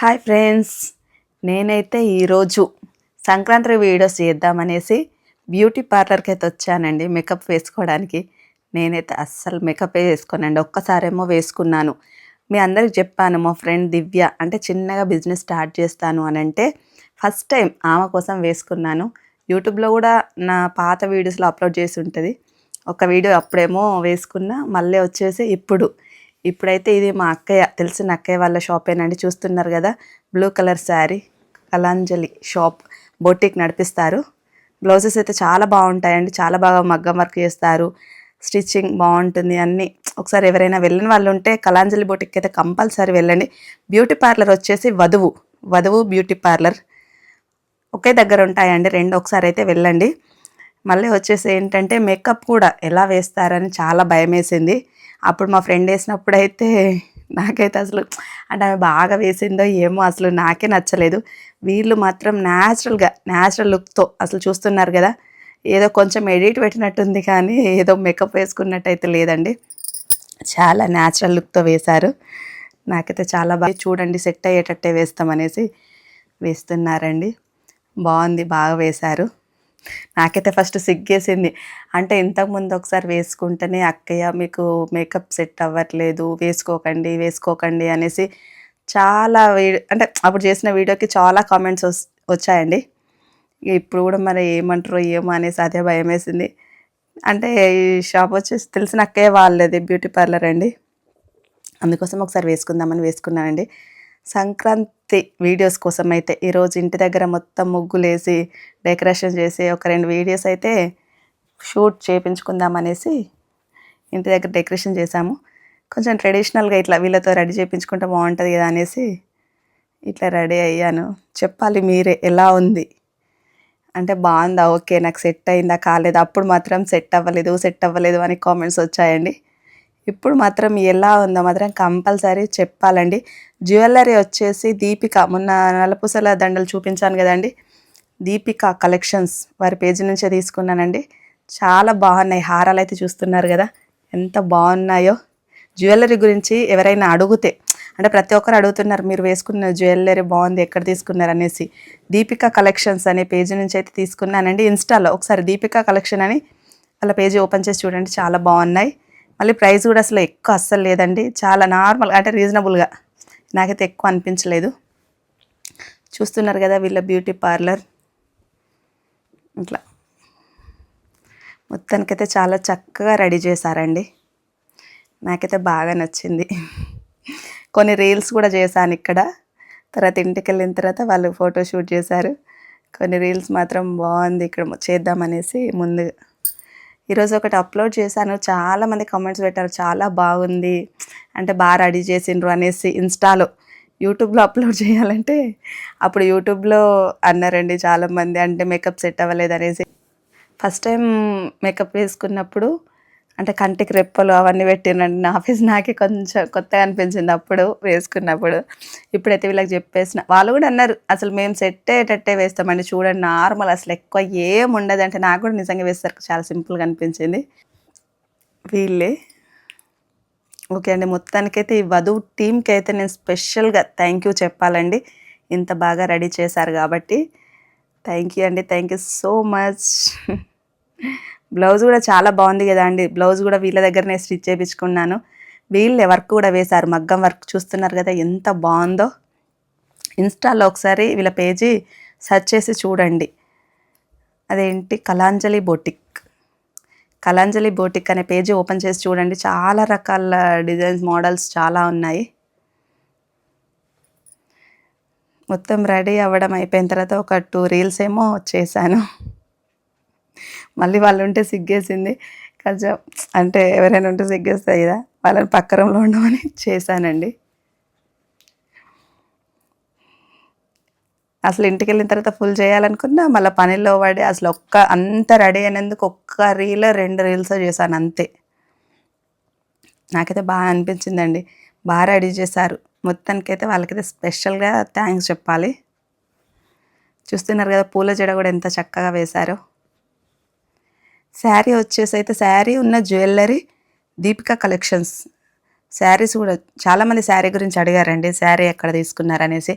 Hi friends, నేనైతే ఈరోజు Sankranti videos చేద్దామనేసి beauty పార్లర్కి అయితే వచ్చానండి మేకప్ వేసుకోవడానికి. నేనైతే అస్సలు మేకపే వేసుకోనండి, ఒక్కసారేమో వేసుకున్నాను. మీ అందరికి చెప్పాను, మా ఫ్రెండ్ దివ్య అంటే చిన్నగా బిజినెస్ స్టార్ట్ చేస్తాను అని అంటే ఫస్ట్ టైం ఆమె కోసం వేసుకున్నాను. యూట్యూబ్లో కూడా నా పాత వీడియోస్లో అప్లోడ్ చేసి ఉంటుంది. ఒక వీడియో అప్పుడేమో వేసుకున్నా, మళ్ళీ వచ్చేసి ఇప్పుడైతే ఇది మా అక్కయ్య, తెలిసిన అక్కయ్య వాళ్ళ షాపేనండి. చూస్తున్నారు కదా, blue colour sari, Kalanjali shop, boutique నడిపిస్తారు. బ్లౌజెస్ అయితే చాలా బాగుంటాయండి, చాలా బాగా మగ్గం వర్క్ చేస్తారు, స్టిచ్చింగ్ బాగుంటుంది అన్నీ. ఒకసారి ఎవరైనా వెళ్ళిన వాళ్ళు ఉంటే కళాంజలి బొటిక్ అయితే కంపల్సరీ వెళ్ళండి. బ్యూటీ పార్లర్ వచ్చేసి వధువు బ్యూటీ పార్లర్ ఒకే దగ్గర ఉంటాయండి, రెండు ఒకసారి అయితే వెళ్ళండి. మళ్ళీ వచ్చేసి ఏంటంటే మేకప్ కూడా ఎలా వేస్తారని చాలా భయం వేసింది. అప్పుడు మా ఫ్రెండ్ వేసినప్పుడు అయితే నాకైతే అసలు అంటే ఆమె బాగా వేసిందో ఏమో అసలు నాకే నచ్చలేదు. వీళ్ళు మాత్రం న్యాచురల్ లుక్తో అసలు చూస్తున్నారు కదా, ఏదో కొంచెం ఎడిట్ పెట్టినట్టుంది కానీ ఏదో మేకప్ వేసుకున్నట్టు అయితే లేదండి. చాలా న్యాచురల్ లుక్తో వేశారు. నాకైతే చాలా బాగా చూడండి, సెట్ అయ్యేటట్టే వేస్తామనేసి వేస్తున్నారండి. బాగుంది, బాగా వేశారు. నాకైతే ఫస్ట్ సిగ్గేసింది. అంటే ఇంతకుముందు ఒకసారి వేసుకుంటేనే అక్కయ్య మీకు మేకప్ సెట్ అవ్వట్లేదు, వేసుకోకండి అనేసి చాలా అంటే అప్పుడు చేసిన వీడియోకి చాలా కామెంట్స్ వచ్చాయండి. ఇప్పుడు కూడా మరి ఏమంటారో ఏమో అనేసి అదే భయం వేసింది. అంటే ఈ షాప్ వచ్చేసి తెలిసిన అక్కయ్య వాళ్ళది బ్యూటీ పార్లర్ అండి, అందుకోసం ఒకసారి వేసుకుందామని వేసుకున్నానండి. సంక్రాంతి వీడియోస్ కోసం అయితే ఈరోజు ఇంటి దగ్గర మొత్తం ముగ్గులేసి డెకరేషన్ చేసి ఒక 2 వీడియోస్ అయితే షూట్ చేయించుకుందామనేసి ఇంటి దగ్గర డెకరేషన్ చేశాము. కొంచెం ట్రెడిషనల్గా ఇట్లా వీళ్ళతో రెడీ చేయించుకుంటే బాగుంటుంది కదా అనేసి ఇట్లా రెడీ అయ్యాను. చెప్పాలి మీరే, ఎలా ఉంది అంటే బాగుందా, ఓకే, నాకు సెట్ అయిందా కాలేదా. అప్పుడు మాత్రం సెట్ అవ్వలేదు అని కామెంట్స్ వచ్చాయండి. ఇప్పుడు మాత్రం ఎలా ఉందో మాత్రం కంపల్సరీ చెప్పాలండి. జ్యువెలరీ వచ్చేసి దీపిక, మొన్న నల్లపూసల దండలు చూపించాను కదండి, దీపిక కలెక్షన్స్ వారి పేజీ నుంచే తీసుకున్నానండి. చాలా బాగున్నాయి. హారాలు అయితే చూస్తున్నారు కదా ఎంత బాగున్నాయో. జ్యువెలరీ గురించి ఎవరైనా అడిగితే అంటే ప్రతి ఒక్కరు అడుగుతున్నారు, మీరు వేసుకున్న జ్యువెలరీ బాగుంది, ఎక్కడ తీసుకున్నారు అనేసి. దీపిక కలెక్షన్స్ అనే పేజీ నుంచి అయితే తీసుకున్నానండి. ఇన్స్టాలో ఒకసారి దీపిక కలెక్షన్ అని వాళ్ళ పేజీ ఓపెన్ చేసి చూడండి, చాలా బాగున్నాయి. మళ్ళీ ప్రైస్ కూడా అసలు ఎక్కువ అస్సలు లేదండి, చాలా నార్మల్గా అంటే రీజనబుల్గా, నాకైతే ఎక్కువ అనిపించలేదు. చూస్తున్నారు కదా వీళ్ళ బ్యూటీ పార్లర్. ఇట్లా మొత్తానికైతే చాలా చక్కగా రెడీ చేశారండి, నాకైతే బాగా నచ్చింది. కొన్ని రీల్స్ కూడా చేశాను ఇక్కడ. తర్వాత ఇంటికి వెళ్ళిన తర్వాత వాళ్ళు ఫోటో షూట్ చేశారు. కొన్ని రీల్స్ మాత్రం బాగుంది ఇక్కడ చేద్దామనేసి ముందు ఈరోజు ఒకటి అప్లోడ్ చేశాను. చాలామంది కామెంట్స్ పెట్టారు, చాలా బాగుంది అంటే బాగా రెడీ చేసిండ్రు అనేసి. ఇన్స్టాలో, యూట్యూబ్లో అప్లోడ్ చేయాలంటే అప్పుడు యూట్యూబ్లో అన్నారండి చాలామంది, అంటే మేకప్ సెట్ అవ్వలేదు అనేసి. ఫస్ట్ టైం మేకప్ వేసుకున్నప్పుడు అంటే కంటికి రెప్పలు అవన్నీ పెట్టినండి. నా ఫేస్ నాకే కొంచెం కొత్తగా అనిపించింది అప్పుడు వేసుకున్నప్పుడు. ఇప్పుడైతే వీళ్ళకి చెప్పేసిన, వాళ్ళు కూడా అన్నారు అసలు మేము సెట్ అయ్యేటట్టే వేస్తామండి, చూడండి నార్మల్, అసలు ఎక్కువ ఏం ఉండదు అంటే. నాకు కూడా నిజంగా వేస్తారు చాలా సింపుల్గా అనిపించింది. వీళ్ళే ఓకే అండి. మొత్తానికైతే ఈ వధువు టీమ్కి అయితే నేను స్పెషల్గా థ్యాంక్ యూ చెప్పాలండి, ఇంత బాగా రెడీ చేశారు కాబట్టి. థ్యాంక్ యూ అండి, thank you so much. Blouse కూడా చాలా బాగుంది కదా అండి, బ్లౌజ్ కూడా వీళ్ళ దగ్గరనే స్టిచ్ చేయించుకున్నాను. వీళ్ళే వర్క్ కూడా వేశారు, మగ్గం వర్క్. చూస్తున్నారు కదా ఎంత బాగుందో. ఇన్స్టాలో ఒకసారి వీళ్ళ పేజీ సెర్చ్ చేసి చూడండి, అదేంటి కళాంజలి బోటిక్ అనే పేజీ ఓపెన్ చేసి చూడండి, చాలా రకాల డిజైన్స్, మోడల్స్ చాలా ఉన్నాయి. మొత్తం రెడీ అవ్వడం అయిపోయిన తర్వాత ఒక 2 రీల్స్ ఏమో చేశాను. మళ్ళీ వాళ్ళు ఉంటే సిగ్గేసింది కొంచెం, అంటే ఎవరైనా ఉంటే సిగ్గేస్తాయి కదా, వాళ్ళని పక్క రూమ్లో ఉండమని చేశానండి. అసలు ఇంటికి వెళ్ళిన తర్వాత ఫుల్ చేయాలనుకున్నా, మళ్ళీ పనిలో పడి అసలు అంత రెడీ అయినందుకు ఒక్క రీల్ 2 రీల్స్ చేశాను అంతే. నాకైతే బాగా అనిపించిందండి, బాగా రెడీ చేశారు. మొత్తానికైతే వాళ్ళకైతే స్పెషల్గా థ్యాంక్స్ చెప్పాలి. చూస్తున్నారు కదా పూల జడ కూడా ఎంత చక్కగా వేశారో. శారీ వచ్చేసి అయితే శారీ ఉన్న జ్యువెలరీ దీపికా కలెక్షన్స్ శారీస్ కూడా చాలామంది శారీ గురించి అడిగారండి, శారీ ఎక్కడ తీసుకున్నారనేసి.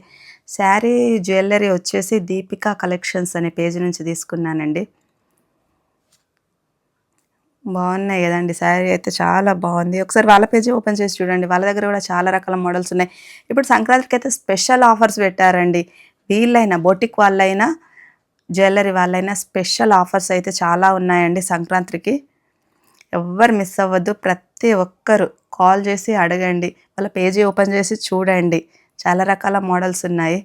శారీ జ్యువెలరీ వచ్చేసి దీపికా కలెక్షన్స్ అనే పేజ్ నుంచి తీసుకున్నానండి. బాగున్నాయి కదండి, శారీ అయితే చాలా బాగుంది. ఒకసారి వాళ్ళ పేజీ ఓపెన్ చేసి చూడండి, వాళ్ళ దగ్గర కూడా చాలా రకాల మోడల్స్ ఉన్నాయి. ఇప్పుడు సంక్రాంతికి అయితే స్పెషల్ ఆఫర్స్ పెట్టారండి. వీళ్ళైనా బొటిక్ వాళ్ళైనా జ్యువెలరీ వాళ్ళైనా స్పెషల్ ఆఫర్స్ అయితే చాలా ఉన్నాయండి సంక్రాంతికి. ఎవ్వరు మిస్ అవ్వద్దు, ప్రతి ఒక్కరు కాల్ చేసి అడగండి, వాళ్ళ పేజీ ఓపెన్ చేసి చూడండి, చాలా రకాల మోడల్స్ ఉన్నాయి.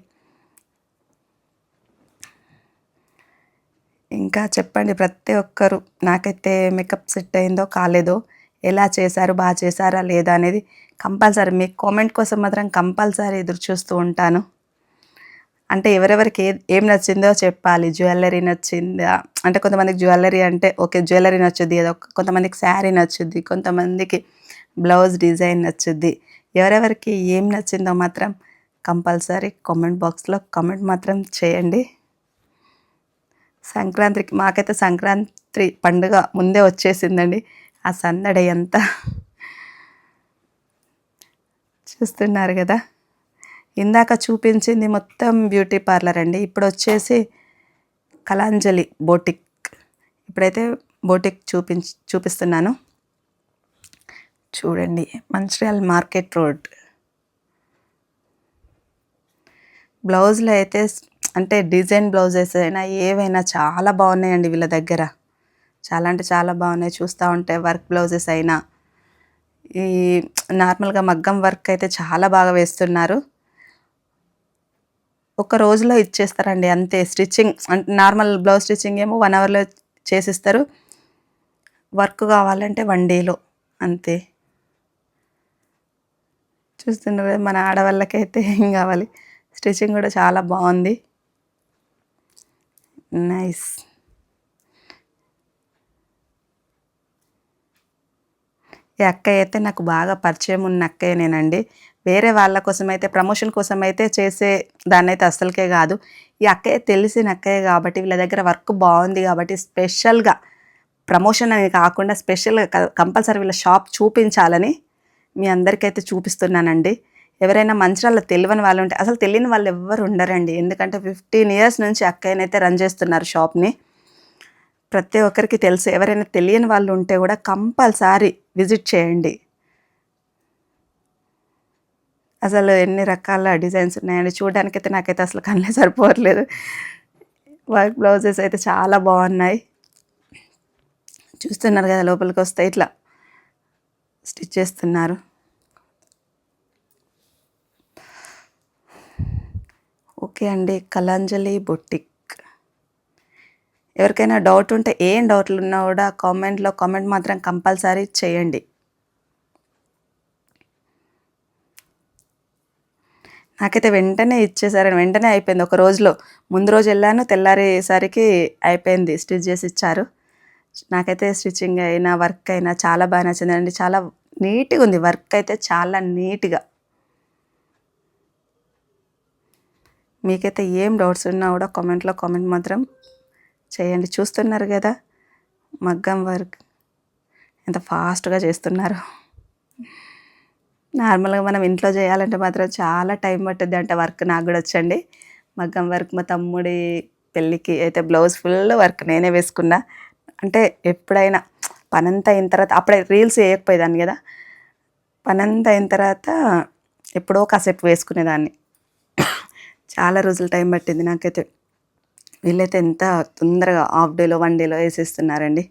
ఇంకా చెప్పండి ప్రతి ఒక్కరు, నాకైతే మేకప్ సెట్ అయిందో కాలేదో, ఎలా చేశారు, బాగా చేశారా లేదా అనేది కంపల్సరీ మీ కామెంట్ కోసం మాత్రం కంపల్సరీ ఎదురు చూస్తూ ఉంటాను. అంటే ఎవరెవరికి ఏం నచ్చిందో చెప్పాలి. జ్యువెలరీ నచ్చిందా అంటే, కొంతమందికి జ్యువెలరీ అంటే ఓకే జ్యువెలరీ నచ్చుద్ది, ఏదో కొంతమందికి శారీ నచ్చుద్ది, కొంతమందికి బ్లౌజ్ డిజైన్ నచ్చుద్ది. ఎవరెవరికి ఏం నచ్చిందో మాత్రం కంపల్సరీ కామెంట్ బాక్స్లో కామెంట్ మాత్రం చేయండి. సంక్రాంతికి మాకైతే సంక్రాంతి పండుగ ముందే వచ్చేసిందండి. ఆ సందడి అంతా చూస్తున్నారు కదా. ఇందాక చూపించింది మొత్తం బ్యూటీ పార్లర్ అండి. ఇప్పుడు వచ్చేసి కళాంజలి బోటిక్. ఇప్పుడైతే బోటిక్ చూపిస్తున్నాను చూడండి. Mancherial market road. బ్లౌజులు అయితే అంటే డిజైన్ బ్లౌజెస్ అయినా ఏవైనా చాలా బాగున్నాయండి వీళ్ళ దగ్గర. చాలా అంటే చాలా బాగున్నాయి. చూస్తూ ఉంటే వర్క్ బ్లౌజెస్ అయినా, ఈ నార్మల్గా మగ్గం వర్క్ అయితే చాలా బాగా వేస్తున్నారు. ఒక రోజులో ఇచ్చేస్తారండి అంతే. స్టిచ్చింగ్ అంటే నార్మల్ బ్లౌజ్ స్టిచ్చింగ్ ఏమో 1 అవర్లో చేసిస్తారు, వర్క్ కావాలంటే 1 డేలో అంతే. చూస్తున్నారు మన ఆడవాళ్ళకైతే ఏం కావాలి. స్టిచ్చింగ్ కూడా చాలా బాగుంది, నైస్. ఈ అక్కయ్య అయితే నాకు బాగా పరిచయం ఉన్న అక్కయ్యనేనండి. వేరే వాళ్ళ కోసం అయితే ప్రమోషన్ కోసం అయితే చేసే దాన్ని అయితే అస్సలకే కాదు. ఈ అక్కయ్య తెలిసిన అక్కయ్య కాబట్టి, వీళ్ళ దగ్గర వర్క్ బాగుంది కాబట్టి స్పెషల్గా ప్రమోషన్ అని కాకుండా స్పెషల్గా కంపల్సరీ వీళ్ళ షాప్ చూపించాలని మీ అందరికైతే చూపిస్తున్నానండి. ఎవరైనా మంచిర్యాలలో తెలియని వాళ్ళు ఉంటే, అసలు తెలియని వాళ్ళు ఎవ్వరు ఉండరండి. ఎందుకంటే 15 years నుంచి అక్కయ్యనైతే రన్ చేస్తున్నారు షాప్ని. ప్రతి ఒక్కరికి తెలుసు. ఎవరైనా తెలియని వాళ్ళు ఉంటే కూడా కంపల్సరీ విజిట్ చేయండి. అసలు ఎన్ని రకాల డిజైన్స్ ఉన్నాయండి చూడడానికైతే. నాకైతే అసలు కళ్ళే సరిపోవట్లేదు. వర్క్ బ్లౌజెస్ అయితే చాలా బాగున్నాయి. చూస్తున్నారు కదా, లోపలికి వస్తే ఇట్లా స్టిచ్ చేస్తున్నారు. ఓకే అండి, కళాంజలి బొటిక్. ఎవరికైనా డౌట్ ఉంటే, ఏం డౌట్లు ఉన్నా కూడా కామెంట్ మాత్రం కంపల్సరీ చేయండి. నాకైతే వెంటనే ఇచ్చేసారని, వెంటనే అయిపోయింది ఒక రోజులో. ముందు రోజు వెళ్ళాను, తెల్లారేసరికి అయిపోయింది, స్టిచ్ చేసి ఇచ్చారు. నాకైతే స్టిచ్చింగ్ అయినా వర్క్ అయినా చాలా బాగా నచ్చిందండి. చాలా నీట్గా ఉంది వర్క్ అయితే, చాలా నీట్గా. మీకైతే ఏం డౌట్స్ ఉన్నా కూడా కామెంట్ మాత్రం చేయండి. చూస్తున్నారు కదా మగ్గం వర్క్ ఎంత ఫాస్ట్గా చేస్తున్నారు. నార్మల్గా మనం ఇంట్లో చేయాలంటే మాత్రం చాలా టైం పట్టుద్ది అంటే వర్క్. నాకు కూడా వచ్చండి మగ్గం వర్క్. మా తమ్ముడి పెళ్ళికి అయితే బ్లౌజ్ ఫుల్ వర్క్ నేనే వేసుకున్నా. అంటే ఎప్పుడైనా పనంతా అయిన తర్వాత, అప్పుడే రీల్స్ వేయకపోయేదాన్ని కదా, పనంతా అయిన తర్వాత ఎప్పుడో కాసేపు వేసుకునేదాన్ని. చాలా రోజులు టైం పట్టింది నాకైతే. వీళ్ళైతే ఎంత తొందరగా హాఫ్ డేలో 1 డేలో వేసేస్తున్నారండి.